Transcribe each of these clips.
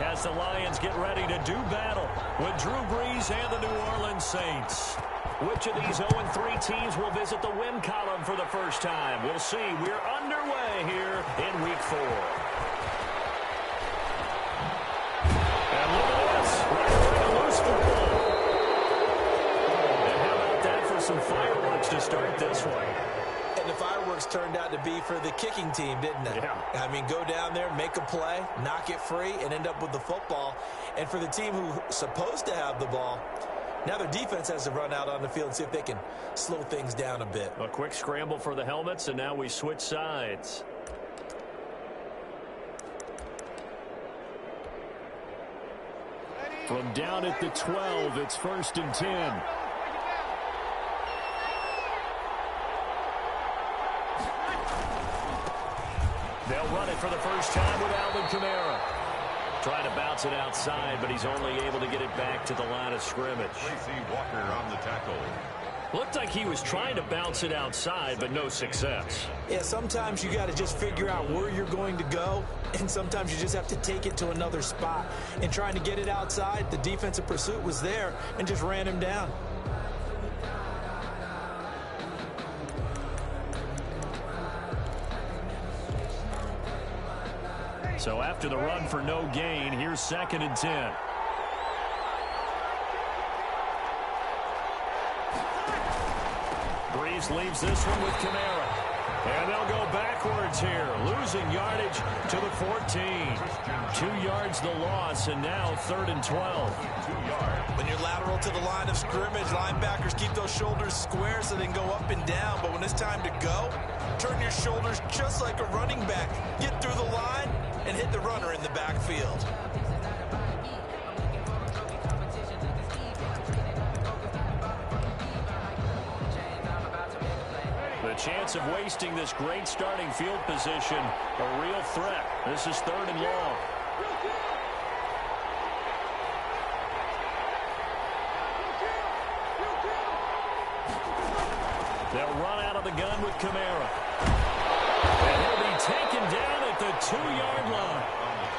as the Lions get ready to do battle with Drew Brees and the New Orleans Saints. Which of these 0-3 teams will visit the win column for the first time? We'll see. We're underway here in Week 4. And look at this. Right a loose football. And how about that for some fireworks to start this one? And the fireworks turned out to be for the kicking team, didn't it? Yeah. I mean, go down there, make a play, knock it free, and end up with the football. And for the team who's supposed to have the ball, now their defense has to run out on the field and see if they can slow things down a bit. A quick scramble for the helmets, and now we switch sides. From down at the 12, it's 1st and 10. They'll run it for the first time with Alvin Kamara. Trying to bounce it outside, but he's only able to get it back to the line of scrimmage. Tracy Walker on the tackle. Looked like he was trying to bounce it outside, but no success. Yeah, sometimes you got to just figure out where you're going to go, and sometimes you just have to take it to another spot. And trying to get it outside, the defensive pursuit was there and just ran him down. So after the run for no gain, here's 2nd and 10. Brees leaves this one with Kamara. And they'll go backwards here, losing yardage to the 14. 2 yards the loss, and now 3rd and 12. 2 yards. When you're lateral to the line of scrimmage, linebackers keep those shoulders square so they can go up and down. But when it's time to go, turn your shoulders just like a running back. Get through the line and hit the runner in the backfield. The chance of wasting this great starting field position, a real threat. This is 3rd and long. They'll run out of the gun with Kamara. And he'll be taken down at the 2-yard line.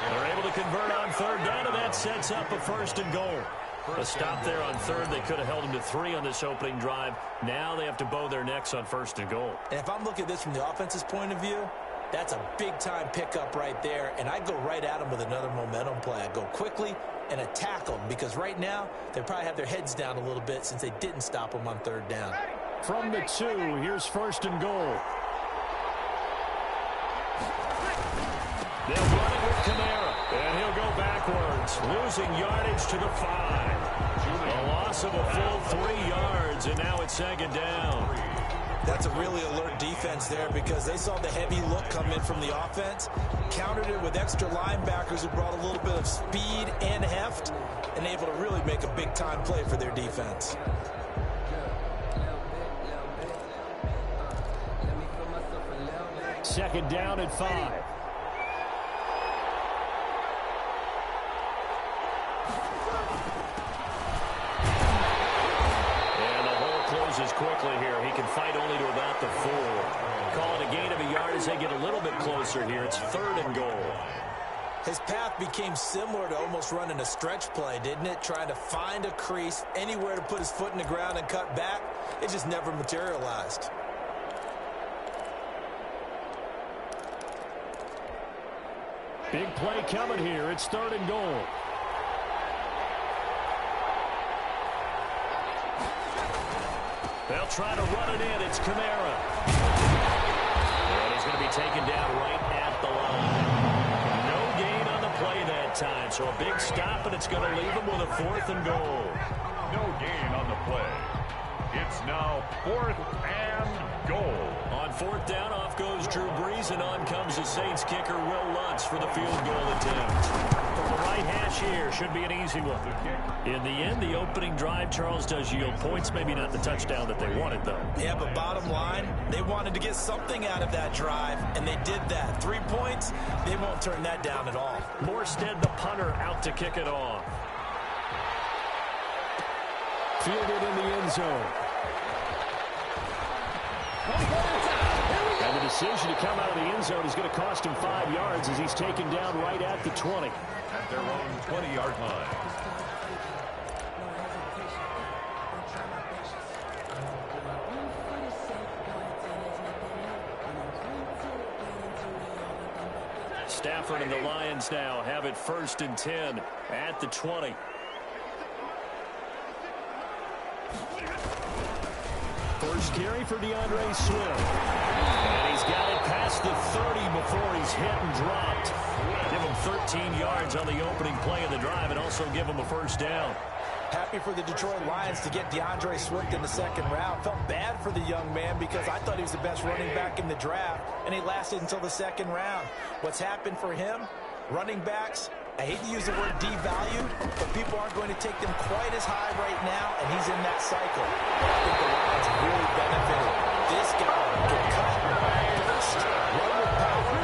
They're able to convert on 3rd down, and that sets up a 1st and goal. A stop there on 3rd. They could have held him to 3 on this opening drive. Now they have to bow their necks on 1st and goal. And if I'm looking at this from the offense's point of view, that's a big-time pickup right there. And I go right at them with another momentum play. I go quickly and attack them because right now they probably have their heads down a little bit since they didn't stop them on 3rd down. From the 2, here's 1st and goal. They'll run it with Kamara, and he'll go backwards, losing yardage to the 5. A loss of a full 3 yards, and now it's 2nd down. That's a really alert defense there because they saw the heavy look come in from the offense, countered it with extra linebackers who brought a little bit of speed and heft, and able to really make a big-time play for their defense. Second down at 5. Quickly here. He can fight only to about the 4. Call it a gain of a yard as they get a little bit closer here. It's 3rd and goal. His path became similar to almost running a stretch play, didn't it? Trying to find a crease, anywhere to put his foot in the ground and cut back. It just never materialized. Big play coming here. It's 3rd and goal. They'll try to run it in. It's Kamara. And he's going to be taken down right at the line. No gain on the play that time. So a big stop, and it's going to leave him with a 4th and goal. No gain on the play. It's now 4th and goal. On 4th down, off goes Drew Brees, and on comes the Saints kicker, Will Lutz, for the field goal attempt. From the right hash here, should be an easy one. In the end, the opening drive, Charles, does yield points. Maybe not the touchdown that they wanted, though. Yeah, but bottom line, they wanted to get something out of that drive, and they did that. 3 points, they won't turn that down at all. Morstead, the punter, out to kick it off. Fielded in the end zone. And the decision to come out of the end zone is going to cost him 5 yards as he's taken down right at the 20. at their own 20-yard line. Stafford and the Lions now have it 1st and 10 at the 20. First carry for DeAndre Swift. And he's got it past the 30 before he's hit and dropped. Give him 13 yards on the opening play of the drive and also give him a first down. Happy for the Detroit Lions to get DeAndre Swift in the 2nd round. Felt bad for the young man because I thought he was the best running back in the draft, and he lasted until the 2nd round. What's happened for him? Running backs, I hate to use the word devalue, but people aren't going to take them quite as high right now, and he's in that cycle. I think the Lions really benefited. This guy can cut, burst, run with power,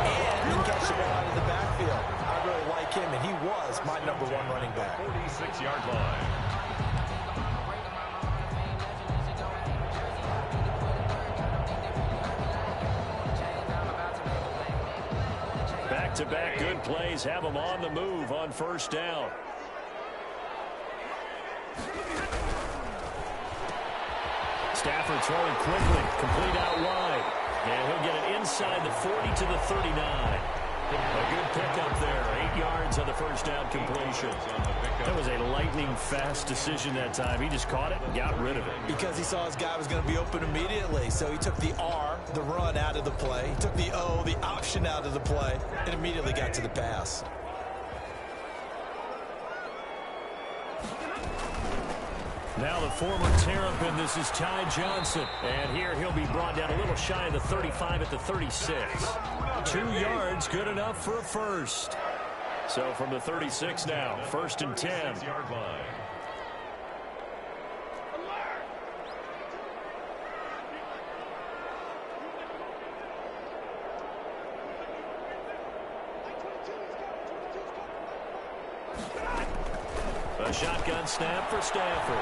and can catch the ball out of the backfield. I really like him, and he was my #1 running back. 46-yard line. Back-to-back good plays have him on the move on 1st down. Stafford throwing quickly, complete out wide. And he'll get it inside the 40 to the 39. A good pickup there, 8 yards on the 1st down completion. That was a lightning-fast decision that time. He just caught it and got rid of it. Because he saw his guy was going to be open immediately, so he took the R, the run, out of the play. He took the O, the option, out of the play, and immediately got to the pass. Now the former Terrapin, this is Ty Johnson. And here he'll be brought down a little shy of the 35 at the 36. 2 yards, good enough for a first. So from the 36 now, 1st and 10. 6-yard line. A shotgun snap for Stafford.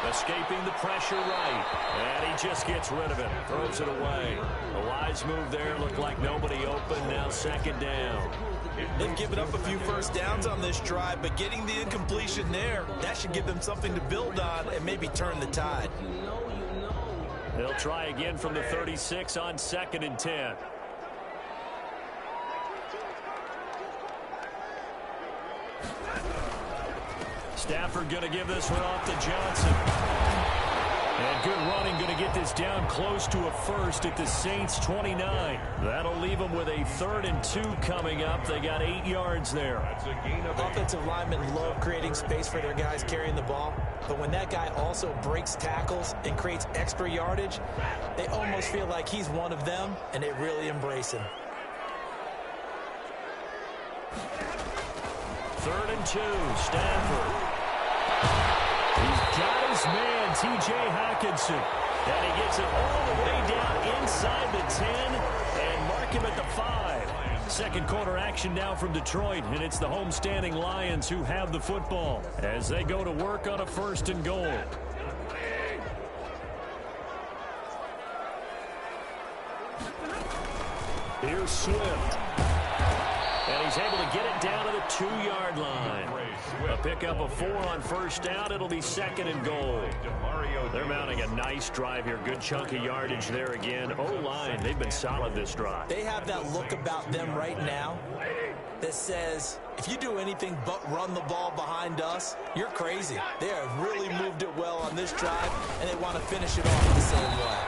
Escaping the pressure right. And he just gets rid of it. Throws it away. A wise move there. Looked like nobody open. Now 2nd down. They've given up a few first downs on this drive, but getting the incompletion there, that should give them something to build on and maybe turn the tide. They'll try again from the 36 on 2nd and 10. Stafford going to give this one off to Johnson. And good running, going to get this down close to a first at the Saints 29. That'll leave them with a 3rd and 2 coming up. They got 8 yards there. Offensive linemen love creating space for their guys carrying the ball. But when that guy also breaks tackles and creates extra yardage, they almost feel like he's one of them, and they really embrace him. 3rd and 2, Stafford. He's got his man, T.J. Hawkinson. And he gets it all the way down inside the 10 and mark him at the 5. Second quarter action now from Detroit, and it's the homestanding Lions who have the football as they go to work on a 1st and goal. Here's Swift. And he's able to get it down to the 2-yard line. A pickup of 4 on 1st down. It'll be 2nd and goal. They're mounting a nice drive here. Good chunk of yardage there again. O-line, they've been solid this drive. They have that look about them right now that says, if you do anything but run the ball behind us, you're crazy. They have really moved it well on this drive, and they want to finish it off the same way.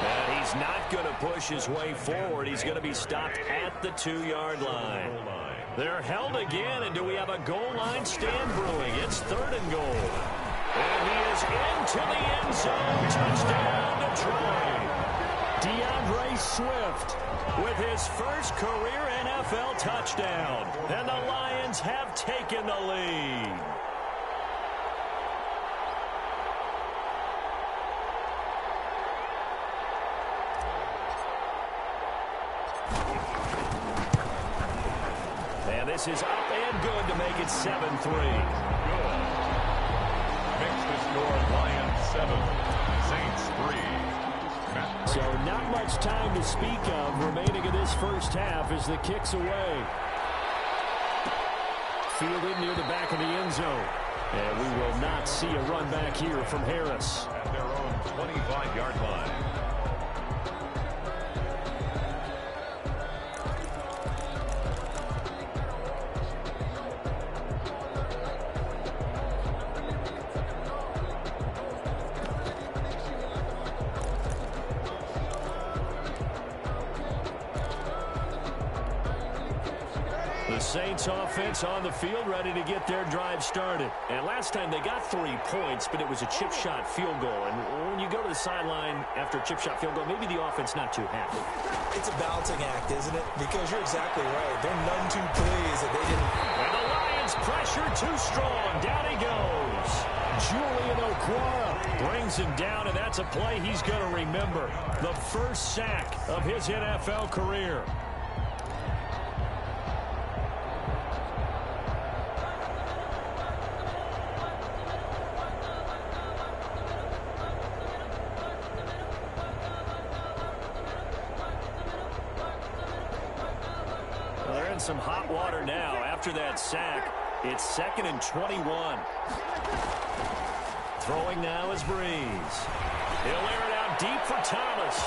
And he's not going to push his way forward. He's going to be stopped at the 2-yard line. They're held again, and do we have a goal line stand brewing? It's 3rd and goal. And he is into the end zone. Touchdown, Detroit. DeAndre Swift with his first career NFL touchdown. And the Lions have taken the lead. And this is up and good to make it 7-3. Good. Makes the score Lions 7, Saints 3. So not much time to speak of remaining in this first half as the kick's away. fielded near the back of the end zone. And we will not see a run back here from Harris. At their own 25-yard line. The Saints offense on the field, ready to get their drive started. And last time they got 3 points, but it was a chip shot field goal. And when you go to the sideline after a chip shot field goal, maybe the offense not too happy. It's a balancing act, isn't it? Because you're exactly right. They're none too pleased that they didn't. And the Lions pressure too strong. Down he goes. Julian Okwara brings him down, and that's a play he's going to remember. The first sack of his NFL career. Some hot water now after that sack. It's 2nd and 21. Throwing now is Breeze. He'll air it out deep for Thomas.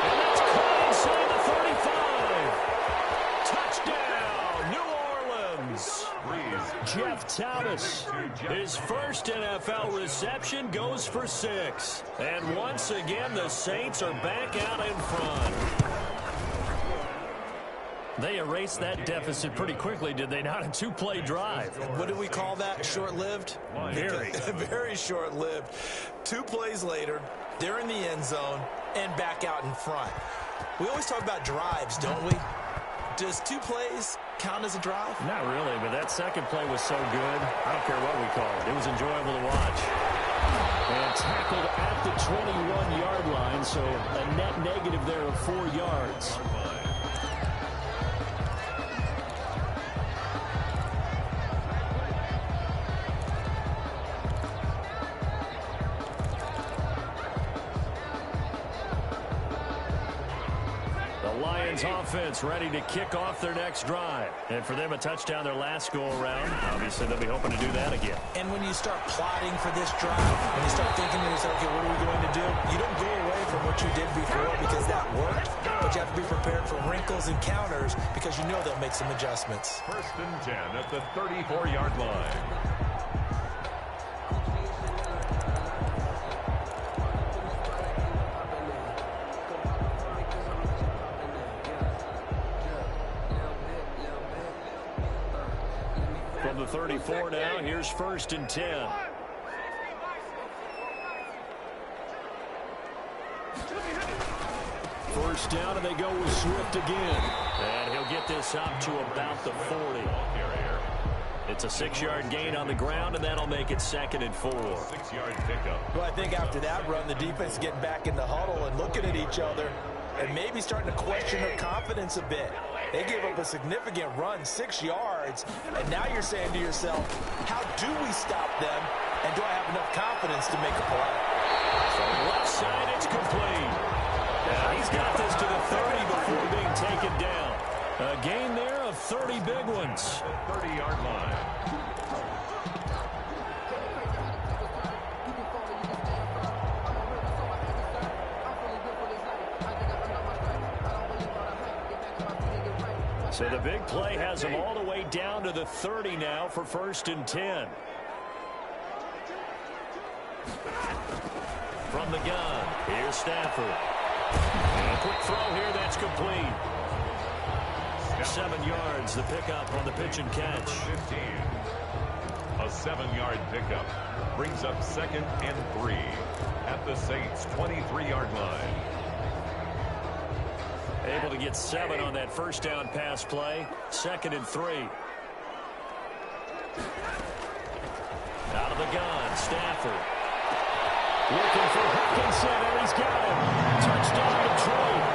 And that's caught inside the 35. Touchdown, New Orleans. Jeff Thomas. His first NFL reception goes for 6. And once again, the Saints are back out in front. They erased that deficit pretty quickly, did they not? A 2-play drive. What do we call that? Short-lived? Very. Very short-lived. 2 plays later, they're in the end zone and back out in front. We always talk about drives, don't we? Does 2 plays count as a drive? Not really, but that second play was so good. I don't care what we call it. It was enjoyable to watch. And tackled at the 21-yard line, so a net negative there of 4 yards. Offense ready to kick off their next drive. And for them, a touchdown their last go-around. Obviously, they'll be hoping to do that again. And when you start plotting for this drive, when you start thinking to yourself, okay, what are we going to do? You don't go away from what you did before because that worked, but you have to be prepared for wrinkles and counters because you know they'll make some adjustments. 1st and 10 at the 34-yard line. From the 34 now, here's 1st and 10. First down, and they go with Swift again. And he'll get this up to about the 40. It's a 6-yard gain on the ground, and that'll make it 2nd and 4. 6-yard pickup. Well, I think after that run, the defense is getting back in the huddle and looking at each other and maybe starting to question their confidence a bit. They gave up a significant run, 6 yards, and now you're saying to yourself, how do we stop them, and do I have enough confidence to make a play? From left side, it's complete. Yeah, he's got this to the 30 before being taken down. A gain there of 30 big ones. 30-yard line. So the big play has them all the way down to the 30 now for 1st and 10. From the gun, here's Stafford. And a quick throw here, that's complete. 7 yards, the pickup on the pitch and catch. 15. A 7-yard pickup brings up 2nd and 3 at the Saints' 23-yard line. Able to get 7 on that first down pass play. 2nd and 3. Out of the gun, Stafford. Looking for Hockenson, and he's got him. Touchdown, Detroit.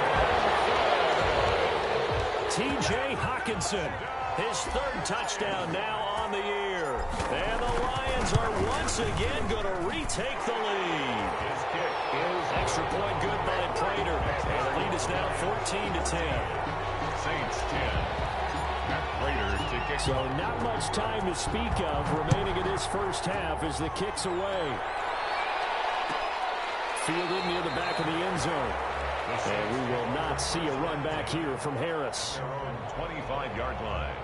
T.J. Hockenson, his 3rd touchdown now on the year. And the Lions are once again going to retake the lead. His kick is extra point good by Prater. And the lead is now 14-10. Saints 10. Matt Prater to kick So not much time to speak of remaining in this first half as the kick's away. Fielded near the back of the end zone. And we will not see a run back here from Harris. 25-yard line.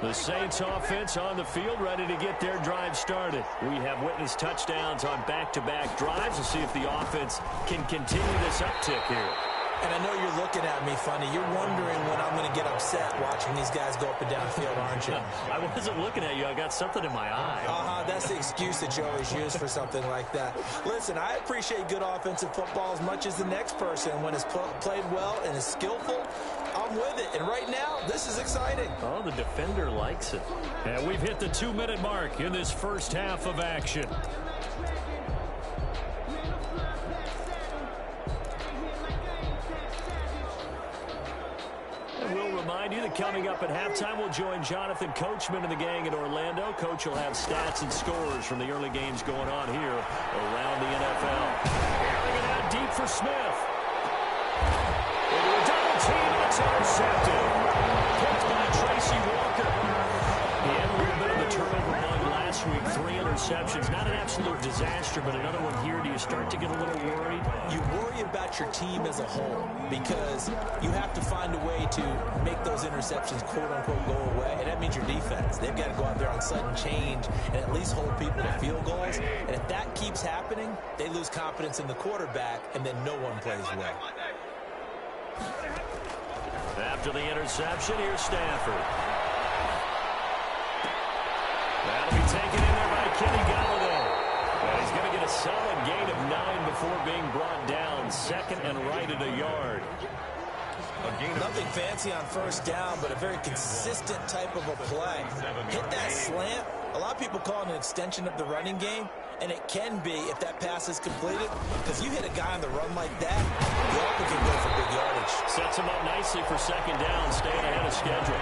The Saints offense on the field, ready to get their drive started. We have witnessed touchdowns on back-to-back drives. We'll see if the offense can continue this uptick here. And I know you're looking at me funny. You're wondering when I'm going to get upset watching these guys go up and down the field, aren't you? I wasn't looking at you. I got something in my eye. That's the excuse that you always use for something like that. Listen, I appreciate good offensive football as much as the next person. When it's played well and is skillful, I'm with it. And right now, this is exciting. Oh, the defender likes it. And we've hit the 2-minute mark in this first half of action. We'll remind you that coming up at halftime, we'll join Jonathan Coachman and the gang in Orlando. Coach will have stats and scores from the early games going on here around the NFL. Airing it out deep for Smith. Into a double team, and it's intercepted. Picked by Tracy Walker. He had a little bit of the turnover bug last week. 3 interceptions. Not an absolute disaster, but another one here. Do you start to get a little worried? You worry about your team as a whole because you have to find a way to make those interceptions quote-unquote go away, and that means your defense. They've got to go out there on sudden change and at least hold people to field goals, and if that keeps happening, they lose confidence in the quarterback, and then no one plays well. After the interception, here's Stafford. That'll be taken in there by Kenny Golladay. And he's going to get a solid gain of 9 before being brought down. Second and right at a yard. Nothing fancy on first down, but a very consistent type of a play. Hit that slant. A lot of people call it an extension of the running game, and it can be if that pass is completed, because you hit a guy on the run like that, you often can go for big yardage. Sets him up nicely for second down, staying ahead of schedule.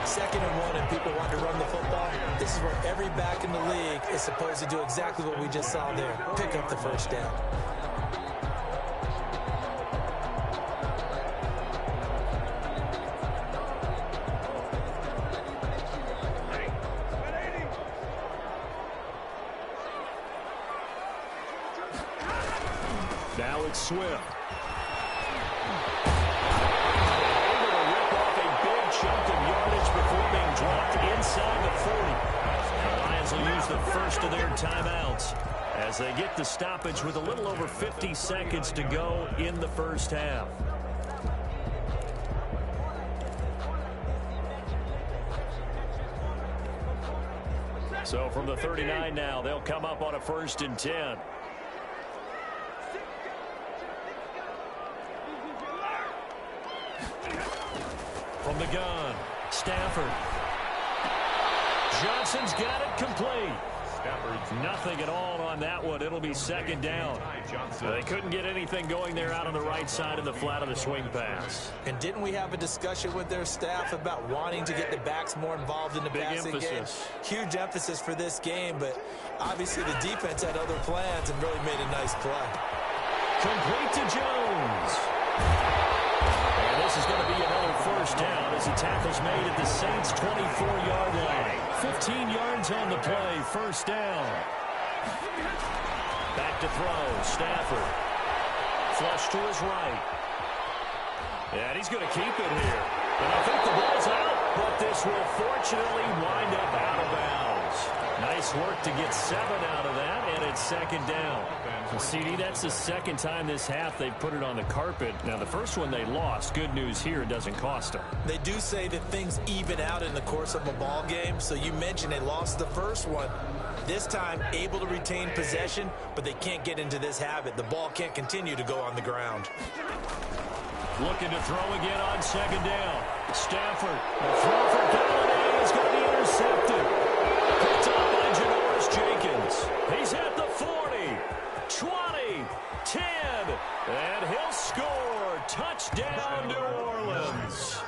Second and 1, and people want to run the football. This is where every back in the league is supposed to do exactly what we just saw there, pick up the first down. Now it's Swift. Able to rip off a big chunk of yardage before being dropped inside the 40. The Lions will use the first of their timeouts as they get the stoppage with a little over 50 seconds to go in the first half. So from the 39 now, they'll come up on a 1st and 10. From the gun, Stafford. Johnson's got it complete. Nothing at all on that one. It'll be second down. They couldn't get anything going there out on the right side of the flat of the swing pass. And didn't we have a discussion with their staff about wanting to get the backs more involved in the passing game? Huge emphasis for this game, but obviously the defense had other plans and really made a nice play. Complete to Jones. And this is going to be another first down as the tackle's made at the Saints' 24-yard line. 15 yards on the play, first down. Back to throw, Stafford. Flush to his right. And he's going to keep it here. And I think the ball's out, but this will fortunately wind up out of bounds. Nice work to get 7 out of that, and it's second down. CD, that's the second time this half they've put it on the carpet. Now, the first one they lost. Good news here, it doesn't cost them. They do say that things even out in the course of a ball game. So you mentioned they lost the first one. This time, able to retain possession, but they can't get into this habit. The ball can't continue to go on the ground. Looking to throw again on second down. Stafford, the throw for Golladay is going to be intercepted. Picked up by Janoris Jenkins. He's at the 40, 20, 10, and he'll score. Touchdown, New Orleans.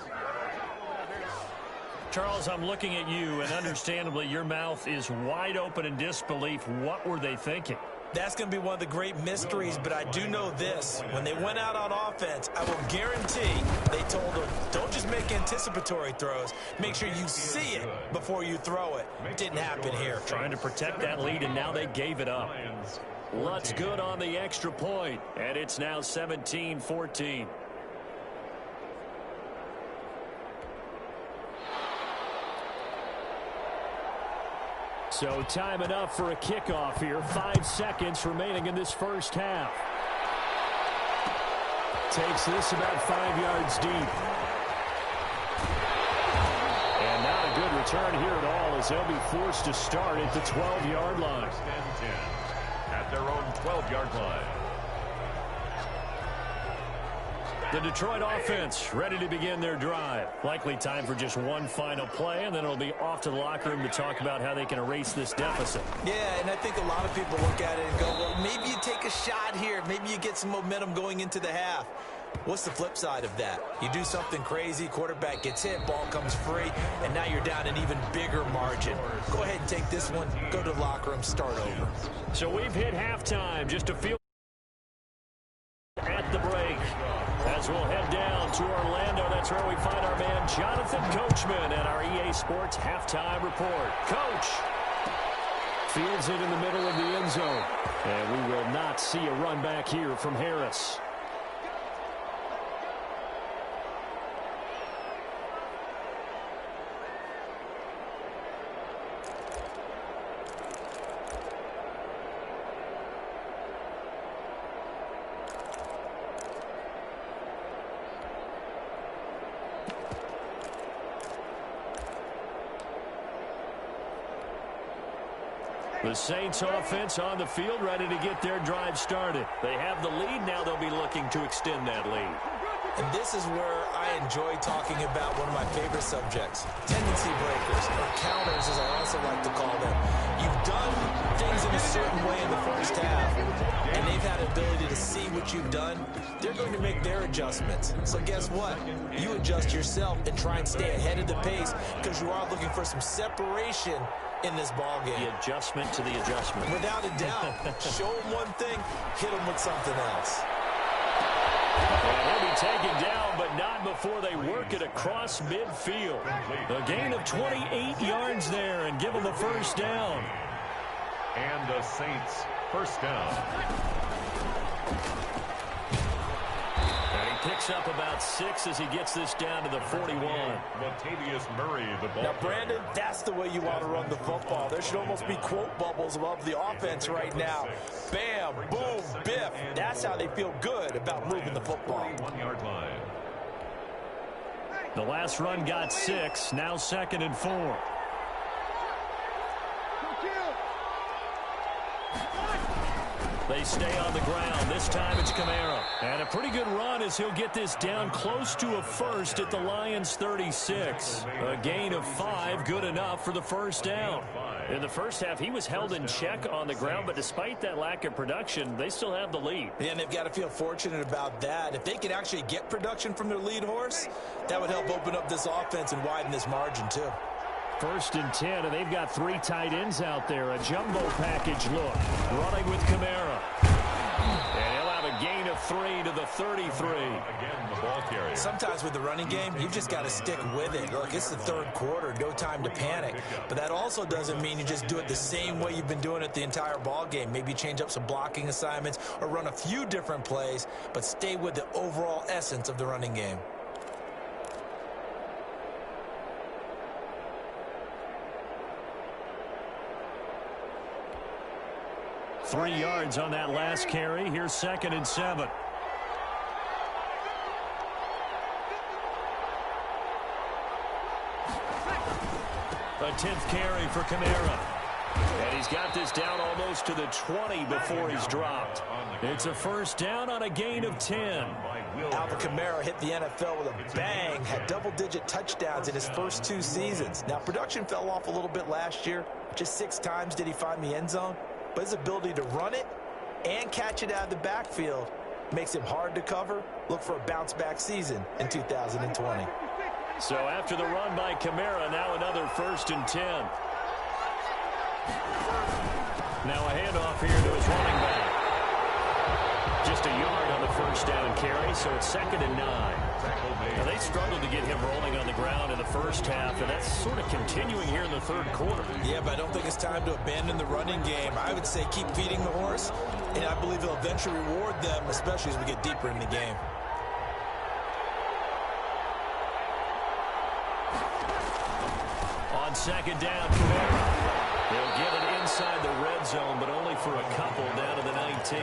Charles, Charles, I'm looking at you, and understandably, your mouth is wide open in disbelief. What were they thinking? That's going to be one of the great mysteries, but I do know this. When they went out on offense, I will guarantee they told them, don't just make anticipatory throws. Make sure you see it before you throw it. Didn't happen here. Trying to protect that lead, and now they gave it up. What's good on the extra point, and it's now 17-14. So time enough for a kickoff here. 5 seconds remaining in this first half. Takes this about 5 yards deep. And not a good return here at all as they'll be forced to start at the 12-yard line. At their own 12-yard line. The Detroit offense ready to begin their drive. Likely time for just one final play, and then it'll be off to the locker room to talk about how they can erase this deficit. Yeah, and I think a lot of people look at it and go, well, maybe you take a shot here. Maybe you get some momentum going into the half. What's the flip side of that? You do something crazy, quarterback gets hit, ball comes free, and now you're down an even bigger margin. Go ahead and take this one, go to the locker room, start over. So we've hit halftime, just a few at the break. As we'll head down to Orlando, that's where we find our man Jonathan Coachman at our EA Sports Halftime Report. Coach fields it in the middle of the end zone. And we will not see a run back here from Harris. The Saints offense on the field ready to get their drive started. They have the lead. Now they'll be looking to extend that lead. And this is where I enjoy talking about one of my favorite subjects, tendency breakers, or counters as I also like to call them. You've done things in a certain way in the first half, and they've had the ability to see what you've done. They're going to make their adjustments. So guess what? You adjust yourself and try and stay ahead of the pace because you are looking for some separation in this ball game. The adjustment to the adjustment. Without a doubt. Show them one thing, hit them with something else. And he'll be taken down, but not before they work it across midfield. A gain of 28 yards there and give them the first down. And the Saints first down. Picks up about 6 as he gets this down to the 41. Latavius Murray, the ball. Now, Brandon, that's the way you want to run the football. There should almost be quote bubbles above the offense right now. Bam, boom, biff. That's how they feel good about moving the football. 1-yard line. The last run got 6. Now 2nd and 4. They stay on the ground. This time it's Kamara. And a pretty good run as he'll get this down close to a first at the Lions' 36. A gain of 5, good enough for the first down. In the first half, he was held in check on the ground, but despite that lack of production, they still have the lead. Yeah, and they've got to feel fortunate about that. If they could actually get production from their lead horse, that would help open up this offense and widen this margin, too. 1st and 10, and they've got 3 tight ends out there. A jumbo package look. Running with Kamara. And he'll have a gain of 3 to the 33. Again, the ball carrier. Sometimes with the running game, you've just got to stick with it. Look, it's the 3rd quarter. No time to panic. But that also doesn't mean you just do it the same way you've been doing it the entire ball game. Maybe change up some blocking assignments or run a few different plays, but stay with the overall essence of the running game. Three yards on that last carry. Here's 2nd and 7. A 10th carry for Kamara. And he's got this down almost to the 20 before he's dropped. It's a first down on a gain of 10. Alvin Kamara hit the NFL with a bang, had double-digit touchdowns in his first 2 seasons. Now, production fell off a little bit last year. Just 6 times did he find the end zone. But his ability to run it and catch it out of the backfield makes him hard to cover. Look for a bounce-back season in 2020. So after the run by Kamara, now another 1st and 10. Now a handoff here to his running back. Just a yard on the 1st down carry, so it's 2nd and 9. Now they struggled to get him rolling on the ground in the first half, and that's sort of continuing here in the 3rd quarter. Yeah, but I don't think it's time to abandon the running game. I would say keep feeding the horse, and I believe it'll eventually reward them, especially as we get deeper in the game. On 2nd down, Kamara. They'll get it inside the red zone, but only for a couple down to the 19.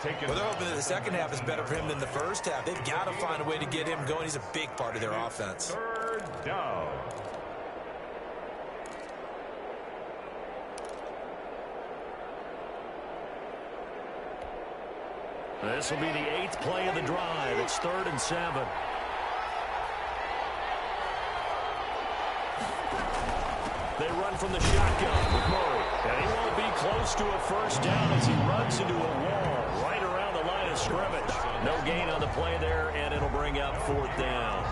Well, they're hoping that the second half is better for him than the first half. They've got to find a way to get him going. He's a big part of their offense. 3rd down. This will be the 8th play of the drive. It's 3rd and 7. They run from the shotgun with Murray. And he won't be close to a 1st down as he runs into a wall right around the line of scrimmage. No gain on the play there, and it'll bring up 4th down.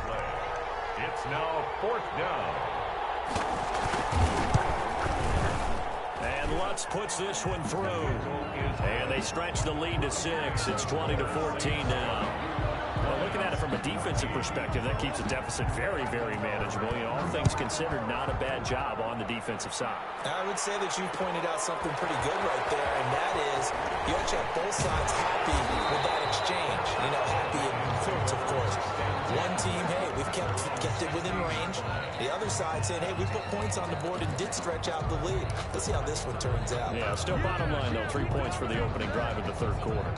It's now 4th down. And Lutz puts this one through. And they stretch the lead to 6. It's 20-14 now. Well, looking at it from a defensive perspective, that keeps the deficit very, very manageable. You know, all things considered, not a bad job on the defensive side. I would say that you've pointed out something pretty good right there, and that is you actually have both sides happy with that exchange. You know, happy in quotes, of course. One team, hey, we've kept it within range. The other side saying, hey, we put points on the board and did stretch out the lead. Let's see how this one turns out. Yeah, still bottom line, though, 3 points for the opening drive of the 3rd quarter.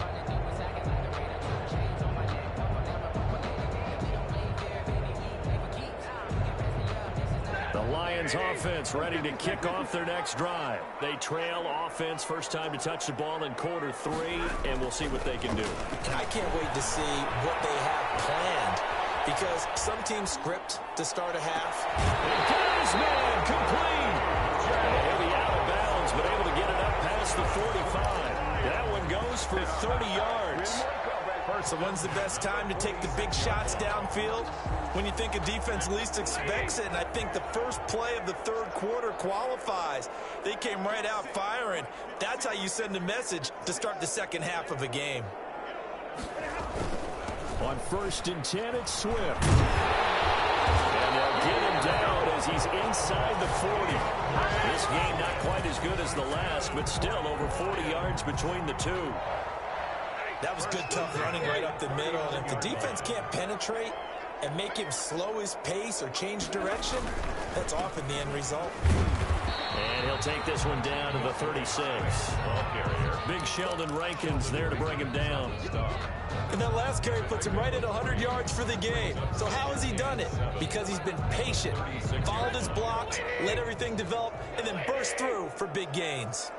The Lions offense ready to kick off their next drive. They trail offense, first time to touch the ball in quarter 3, and we'll see what they can do. And I can't wait to see what they have planned, because some teams script to start a half. Man, complete. He'll be out of bounds, but able to get it up past the 45. That one goes for 30 yards. So when's the best time to take the big shots downfield? When you think a defense least expects it, and I think the first play of the 3rd quarter qualifies. They came right out firing. That's how you send a message to start the second half of a game. On 1st and 10, it's Swift. And they'll get him down as he's inside the 40. This game not quite as good as the last, but still over 40 yards between the two. That was good, tough running right up the middle. And if the defense can't penetrate and make him slow his pace or change direction, that's often the end result. And he'll take this one down to the 36. Big Sheldon Rankins there to bring him down. And that last carry puts him right at 100 yards for the game. So how has he done it? Because he's been patient, followed his blocks, let everything develop, and then burst through for big gains.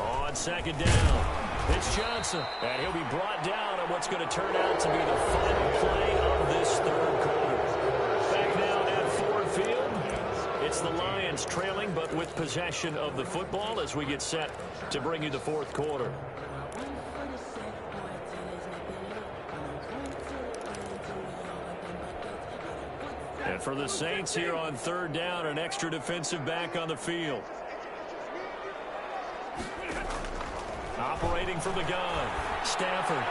On 2nd down, it's Johnson. And he'll be brought down on what's going to turn out to be the final play of this 3rd quarter. Back now at Ford Field. It's the Lions trailing, but with possession of the football as we get set to bring you the 4th quarter. And for the Saints here on 3rd down, an extra defensive back on the field. Operating from the gun, Stafford.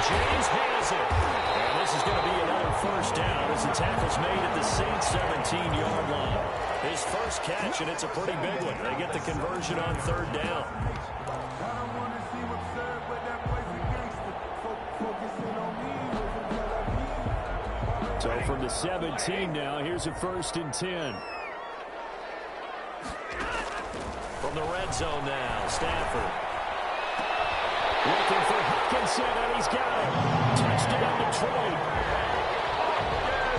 James has it. And this is going to be another 1st down as the tackle's made at the Saints 17-yard line. His first catch, and it's a pretty big one. They get the conversion on 3rd down. So from the 17 now, here's a 1st and 10. From the red zone now, Stafford. Looking for Hawkinson, and he's got it. Touchdown, Detroit.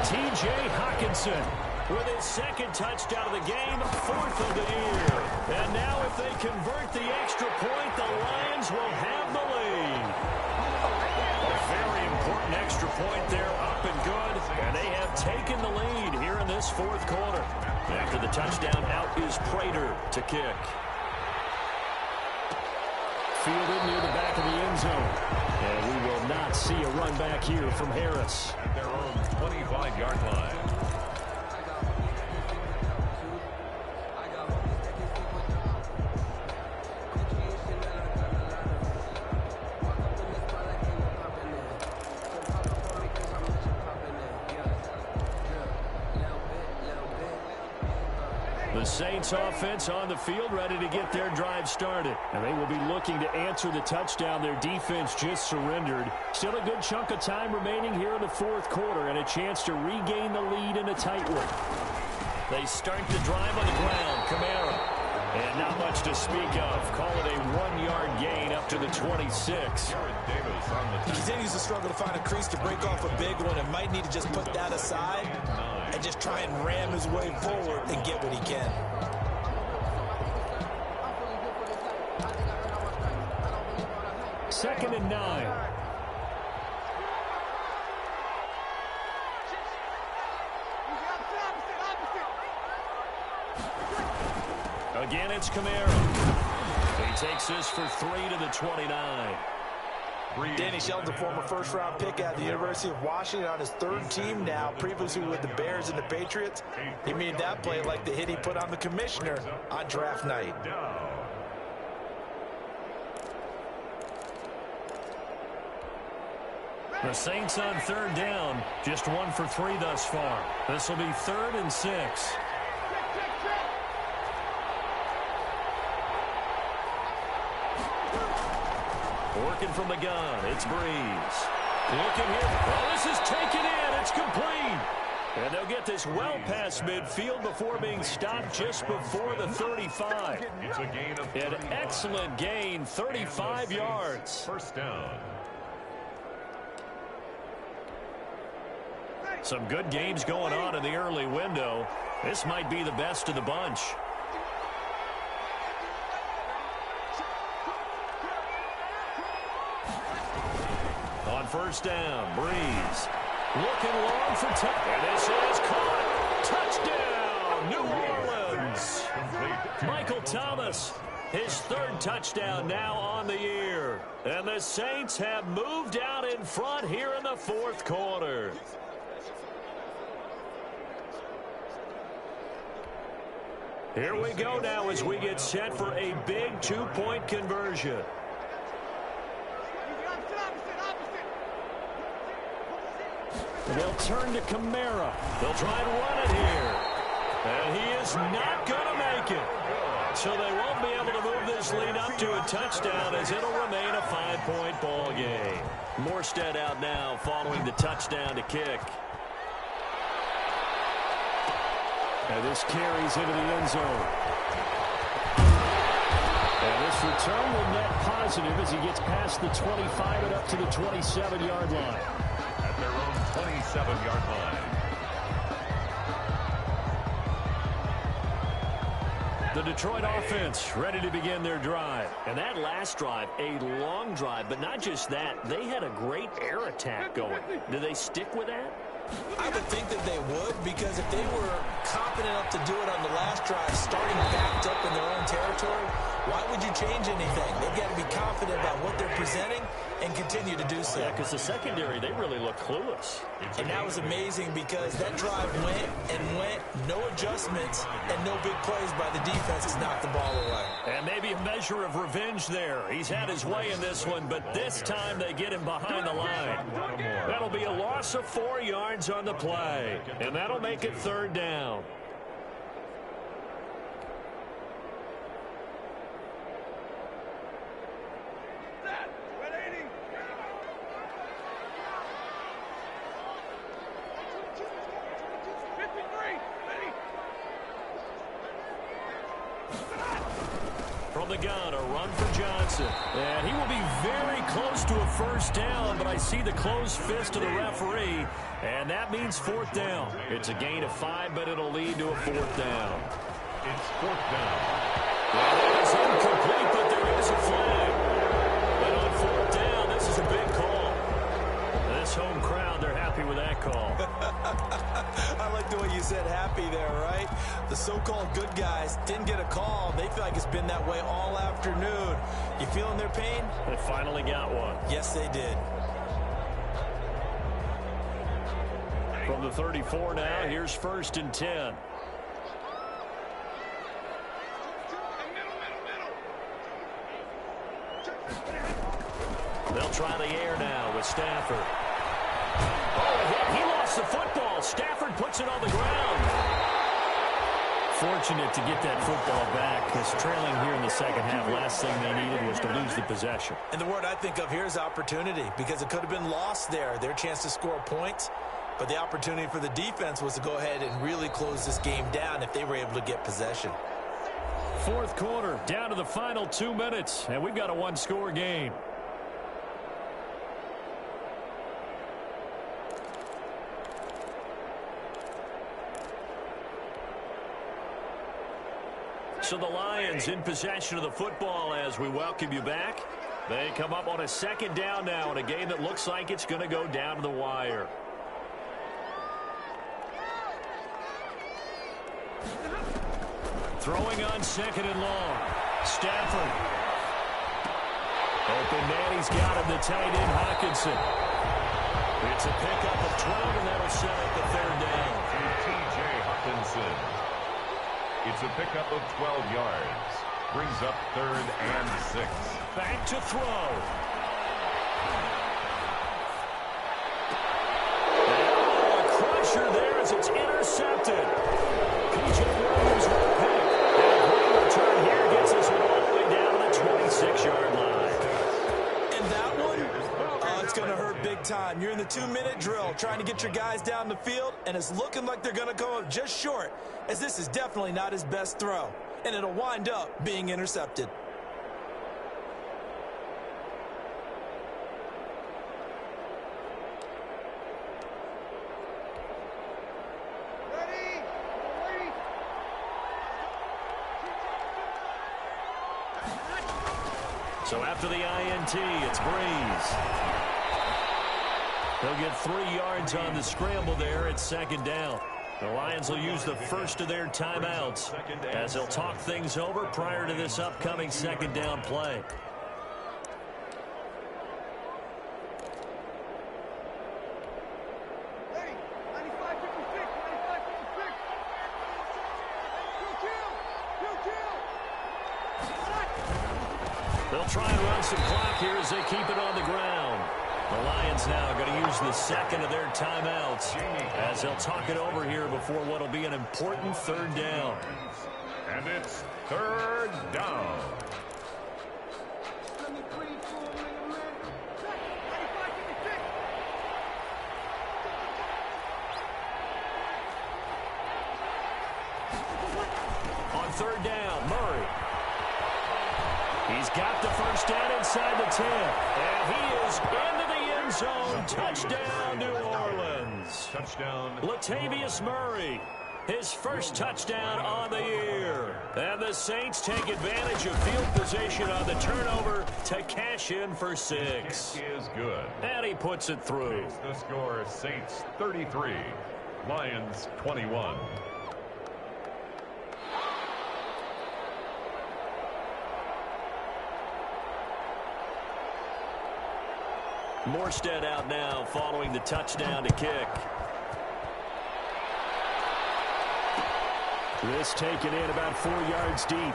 T.J. Hawkinson with his 2nd touchdown of the game, 4th of the year. And now if they convert the extra point, the Lions will have the lead. A very important extra point there, up and good. And they have taken the lead here in this 4th quarter. After the touchdown, out is Prater to kick. fielded near the back of the end zone. And we will not see a run back here from Harris. At their own 25-yard line. The Saints offense on the field, ready to get their drive started. And they will be looking to answer the touchdown their defense just surrendered. Still a good chunk of time remaining here in the fourth quarter and a chance to regain the lead in a tight one. They start the drive on the ground. Kamara. And not much to speak of. Call it a 1-yard gain up to the 26. He continues to struggle to find a crease to break off a big one and might need to just put that aside and just try and ram his way forward and get what he can. Second and 9. Again, it's Kamara. He takes this for 3 to the 29. Danny Shelton's a former first-round pick out of the University of Washington on his third team now, previously with the Bears and the Patriots. He made that play like the hit he put on the commissioner on draft night. The Saints on third down, just 1 for 3 thus far. This will be 3rd and 6. Working from the gun, it's Breeze. Looking here. Well, this is taken in. It's complete. And they'll get this well past midfield before being stopped just before the 35. It's a gain of An excellent gain, 35 yards. First down. Some good games going on in the early window. This might be the best of the bunch. On first down, Breeze. Looking long for touch. And this is caught. Touchdown, New Orleans. Michael Thomas, his 3rd touchdown now on the year. And the Saints have moved out in front here in the fourth quarter. Here we go now as we get set for a big 2-point conversion. They'll turn to Kamara. They'll try and run it here. And he is not going to make it. So they won't be able to move this lead up to a touchdown as it'll remain a 5-point ball game. Morstead out now following the touchdown to kick. And this carries into the end zone. And this return will net positive as he gets past the 25 and up to the 27-yard line. At their own 27-yard line. The Detroit offense ready to begin their drive. And that last drive, a long drive, but not just that. They had a great air attack going. Do they stick with that? I would think that they would, because if they were confident enough to do it on the last drive, starting backed up in their own territory, why would you change anything? They've got to be confident about what they're presenting and continue to do so. Yeah, because the secondary, they really look clueless. And that was amazing because that drive went and went, no adjustments, and no big plays by the defense has knocked the ball away. And maybe a measure of revenge there. He's had his way in this one, but this time they get him behind the line. That'll be a loss of 4 yards on the play, and that'll make it 3rd down. From the gun, a run for Johnson. And he will be very close to a first down, but I see the closed fist of the referee, and that means 4th down. It's a gain of 5, but it'll lead to a 4th down. It's 4th down. Well, that is incomplete, but there is a flag. And on 4th down, this is a big call. This this home crowd, they're happy with that call. I like the way you said happy there, right? The so-called good guys didn't get a call. They feel like it's been that way all afternoon. You feeling their pain? They finally got one. Yes, they did. From the 34 now, here's 1st and 10. They'll try the air now with Stafford. Oh, he lost the football. Stafford puts it on the ground. Fortunate to get that football back, because trailing here in the second half, last thing they needed was to lose the possession. And the word I think of here is opportunity, because it could have been lost there, their chance to score points. But the opportunity for the defense was to go ahead and really close this game down if they were able to get possession. Fourth quarter, down to the final 2 minutes, and we've got a one-score game. So the Lions in possession of the football as we welcome you back. They come up on a 2nd down now in a game that looks like it's going to go down to the wire. Throwing on 2nd and long. Stafford. Open man, he's got him, the tight end, Hawkinson. It's a pickup of 12, and that'll set up the 3rd down. T.J. Hawkinson. It's a pickup of 12 yards. Brings up 3rd and 6. Back to throw. A crusher there as it's intercepted. P.J. Williams with a pick. And a great return here gets us all the way down to the 26-yard line. And that one, it's going to hurt big time. You're in the 2-minute drill trying to get your guys down the field, and it's looking like they're going to come up just short, as this is definitely not his best throw. And it'll wind up being intercepted. So after the INT, it's Breeze. They'll get 3 yards on the scramble there at 2nd down. The Lions will use the first of their timeouts as they'll talk things over prior to this upcoming 2nd down play. They'll try and run some clock here as they keep it on the ground. The Lions now going to use the 2nd of their timeouts as they'll talk it over here before what will be an important 3rd down. And it's 3rd down. On 3rd down, Murray. He's got the first down inside the 10. And he is into the end zone. Touchdown, New Orleans. Touchdown. Latavius Murray, his first touchdown on the year. And the Saints take advantage of field position on the turnover to cash in for 6. It is good. And he puts it through. It's the score, Saints 33, Lions 21. Morstead out now following the touchdown to kick. This taken in about 4 yards deep. And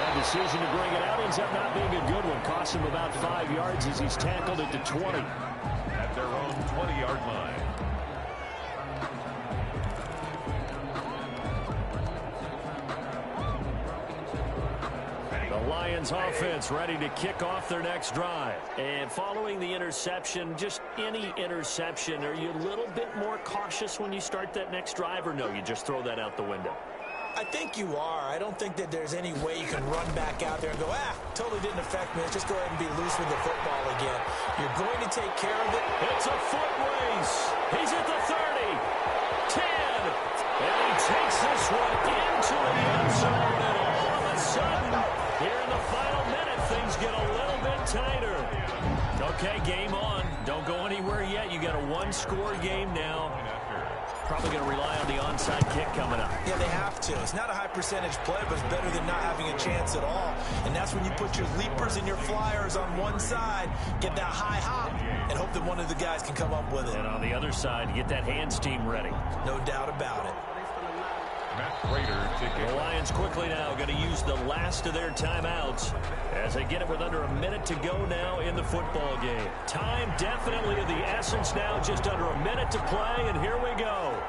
that decision to bring it out ends up not being a good one. Costs him about 5 yards as he's tackled at the 20. At their own 20-yard line. The Lions offense ready to kick off their next drive. And following the interception, just any interception, are you a little bit more cautious when you start that next drive, or no, you just throw that out the window? I think you are. I don't think that there's any way you can run back out there and go, totally didn't affect me. Let's just go ahead and be loose with the football again. You're going to take care of it. It's a foot race. He's at the 30, 10, and he takes this one into the end zone, and all of a sudden, here in the final minute, things get a little bit tighter. Okay, game on. Don't go anywhere yet. You got a one-score game now. Probably going to rely on the onside kick coming up. Yeah, they have to. It's not a high-percentage play, but it's better than not having a chance at all. And that's when you put your leapers and your flyers on one side, get that high hop, and hope that one of the guys can come up with it. And on the other side, get that hands team ready. No doubt about it. The Lions quickly now going to use the last of their timeouts as they get it with under a minute to go now in the football game. Time definitely of the essence now, just under a minute to play, and here we go.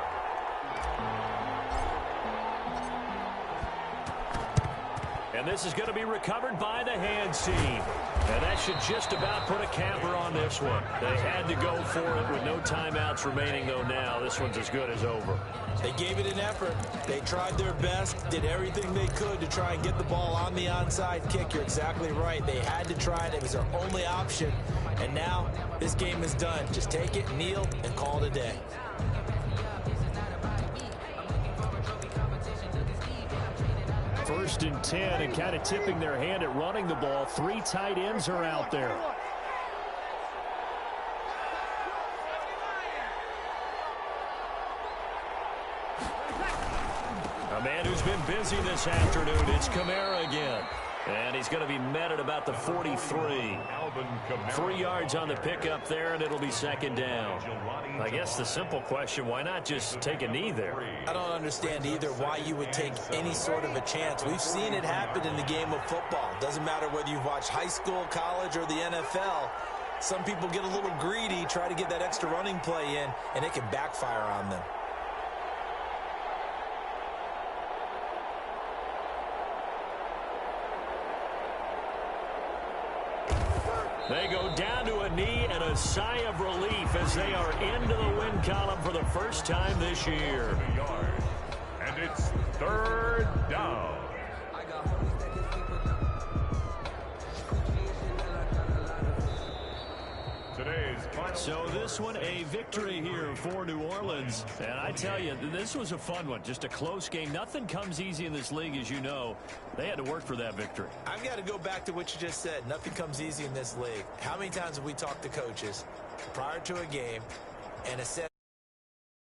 And this is going to be recovered by the hands team. And that should just about put a capper on this one. They had to go for it with no timeouts remaining, though now this one's as good as over. They gave it an effort. They tried their best, did everything they could to try and get the ball on the onside kick. You're exactly right. They had to try it. It was their only option. And now this game is done. Just take it, kneel, and call it a day. First and 10, and kind of tipping their hand at running the ball. 3 tight ends are out there. A man who's been busy this afternoon, it's Kamara again. And he's going to be met at about the 43. 3 yards on the pickup there, and it'll be second down. I guess the simple question, why not just take a knee there? I don't understand either why you would take any sort of a chance. We've seen it happen in the game of football. Doesn't matter whether you've watched high school, college, or the NFL. Some people get a little greedy, try to get that extra running play in, and it can backfire on them. They go down to a knee and a sigh of relief as they are into the win column for the first time this year. And it's third down. So this one a victory here for New Orleans. And I tell you, this was a fun one. Just a close game. Nothing comes easy in this league, as you know. They had to work for that victory. I've got to go back to what you just said. Nothing comes easy in this league. How many times have we talked to coaches prior to a game and it said